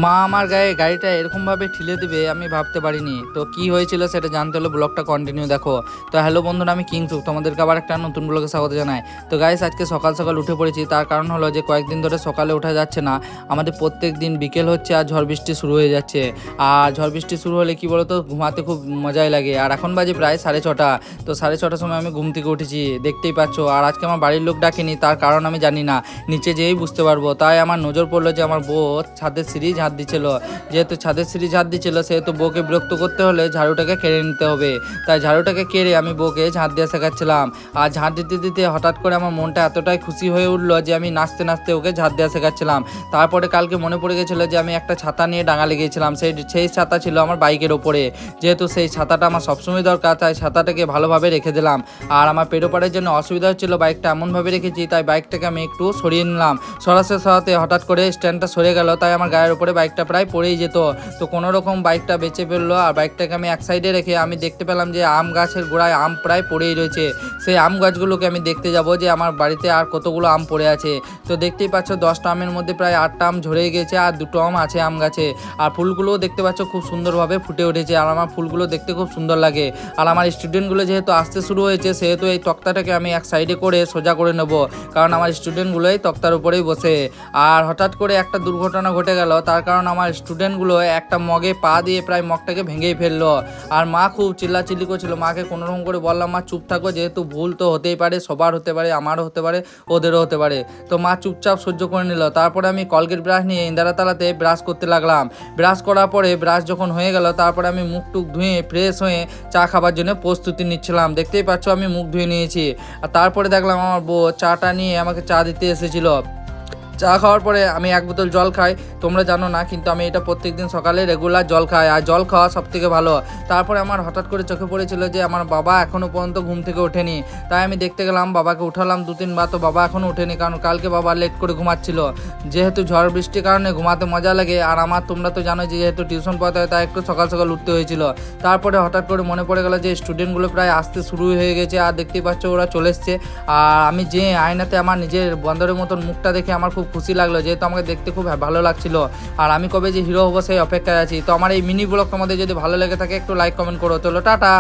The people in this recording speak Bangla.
মা আমার গায়ে গাড়িটা এরকমভাবে ঠেলে দেবে আমি ভাবতে পারিনি। তো কি হয়েছিল সেটা জানতে হলে ব্লগটা কন্টিনিউ দেখো। তো হ্যালো বন্ধুরা, আমি কিংসুক, তোমাদেরকে আবার একটা নতুন ব্লগে স্বাগত জানাই। তো গাইস, আজকে সকাল সকাল উঠে পড়েছি। তার কারণ হলো যে কয়েকদিন ধরে সকালে ওঠা যাচ্ছে না, আমাদের প্রত্যেক দিন বিকেল হচ্ছে আর ঝড় বৃষ্টি শুরু হয়ে যাচ্ছে। আর ঝড় বৃষ্টি শুরু হলে কি বলতো, ঘুমাতে খুব মজাই লাগে। আর এখন বাজে প্রায় 6:30। তো 6:30 সময় আমি ঘুম থেকে উঠেছি, দেখতেই পাচ্ছ। আর আজকে আমার বাড়ির লোক ডাকেনি, তার কারণ আমি জানি না, নিচে যেয়েই বুঝতে পারবো। তাই আমার নজর পড়লো যে আমার বউ ছাদের সিঁড়ি ঝাঁট দিচ্ছিল। যেহেতু ছাদের সিঁড়ি ঝাঁট দিচ্ছিল, সেহেতু বউকে বিরক্ত করতে হলে ঝাড়ুটাকে কেড়ে নিতে হবে। তাই ঝাড়ুটাকে কেড়ে আমি বউকে ঝাঁট দিয়ে শেখাচ্ছিলাম। আর ঝাঁট দিতে দিতে হঠাৎ করে আমার মনটা এতটাই খুশি হয়ে উঠলো যে আমি নাচতে নাচতে ওকে ঝাঁট দেওয়া শেখাচ্ছিলাম। তারপরে কালকে মনে পড়ে গেছিলো যে আমি একটা ছাতা নিয়ে ডাঙালে গিয়েছিলাম। সেই ছাতা ছিল আমার বাইকের ওপরে। যেহেতু সেই ছাতাটা আমার সবসময় দরকার, তাই ছাতাটাকে ভালোভাবে রেখে দিলাম। আর আমার পেরোপাড়ের জন্য অসুবিধা হচ্ছিলো, বাইকটা এমনভাবে রেখেছি, তাই বাইকটাকে আমি একটু সরিয়ে নিলাম। সরাতে হঠাৎ করে স্ট্যান্ডটা সরে গেল, তাই আমার গায়ের উপরে বাইকটা প্রায় পড়েই যেত। তো কোনো রকম বাইকটা বেঁচে ফেললো। আর বাইকটাকে আমি এক সাইডে রেখে আমি দেখতে পেলাম যে আম গাছের গোড়ায় আম প্রায় পড়েই রয়েছে। সেই আম গাছগুলোকে আমি দেখতে যাব যে আমার বাড়িতে আর কতগুলো আম পড়ে আছে। তো দেখতেই পাচ্ছ 10টা আমের মধ্যে প্রায় 8টা আম ঝরে গেছে, আর 2টো আম আছে আম গাছে। আর ফুলগুলোও দেখতে পাচ্ছ খুব সুন্দরভাবে ফুটে উঠেছে। আর আমার ফুলগুলো দেখতে খুব সুন্দর লাগে। আর আমার স্টুডেন্টগুলো যেহেতু আসতে শুরু হয়েছে, সেহেতু এই তক্তাটাকে আমি এক সাইডে করে সোজা করে নেব, কারণ আমার স্টুডেন্টগুলো এই তক্তার উপরেই বসে। আর হঠাৎ করে একটা দুর্ঘটনা ঘটে গেল, তার কারণ আমার স্টুডেন্টগুলো একটা মগে পা দিয়ে প্রায় মগটাকে ভেঙেই ফেললো। আর মা খুব চিল্লাচিল্লি করছিল। মাকে কোনোরকম করে বললাম, মা চুপ থাকো, যেহেতু ভুল তো হতেই পারে, সবার হতে পারে, আমারও হতে পারে, ওদেরও হতে পারে। তো মা চুপচাপ সহ্য করে নিল। তারপরে আমি কলগেট ব্রাশ নিয়ে ইন্দারাতলাতে ব্রাশ করতে লাগলাম। ব্রাশ করার পরে ব্রাশ যখন হয়ে গেল, তারপরে আমি মুখ টুক ধুয়ে ফ্রেশ হয়ে চা খাবার জন্য প্রস্তুতি নিচ্ছিলাম। দেখতেই পাচ্ছ আমি মুখ ধুয়ে নিয়েছি। আর তারপরে দেখলাম আমার বউ চাটা নিয়ে আমাকে চা দিতে এসেছিল। চা খাওয়ার পরে আমি এক বোতল জল খাই। তোমরা জানো না, কিন্তু আমি এটা প্রত্যেকদিন সকালে রেগুলার জল খাই, আর জল খাওয়া সব থেকে ভালো। তারপরে আমার হঠাৎ করে চোখে পড়েছিল যে আমার বাবা এখনও পর্যন্ত ঘুম থেকে ওঠেনি। তাই আমি দেখতে গেলাম, বাবাকে উঠালাম 2-3 বার, তো বাবা এখনও ওঠেনি, কারণ কালকে বাবা লেট করে ঘুমাচ্ছিল। যেহেতু ঝড় বৃষ্টির কারণে ঘুমাতে মজা লাগে, আর আমার তোমরা তো জানো যে যেহেতু টিউশন পড়াতে হয়, তাই একটু সকাল সকাল উঠতে হয়েছিল। তারপরে হঠাৎ করে মনে পড়ে গেল যে স্টুডেন্টগুলো প্রায় আসতে শুরু হয়ে গেছে, আর দেখতেই পাচ্ছ ওরা চলে এসছে। আর আমি যে আয়নাতে আমার নিজের বন্দরের মতন মুখটা দেখে আমার খুব খুশি লাগলো, যেহেতু আমাকে দেখতে খুব ভালো লাগছিল। আর আমি কবে যে হিরো হবো সেই অপেক্ষায় আছি। তো আমার এই মিনি ব্লগ তোমাদের যদি ভালো লেগে থাকে, একটু লাইক কমেন্ট করো। চলো টাটা।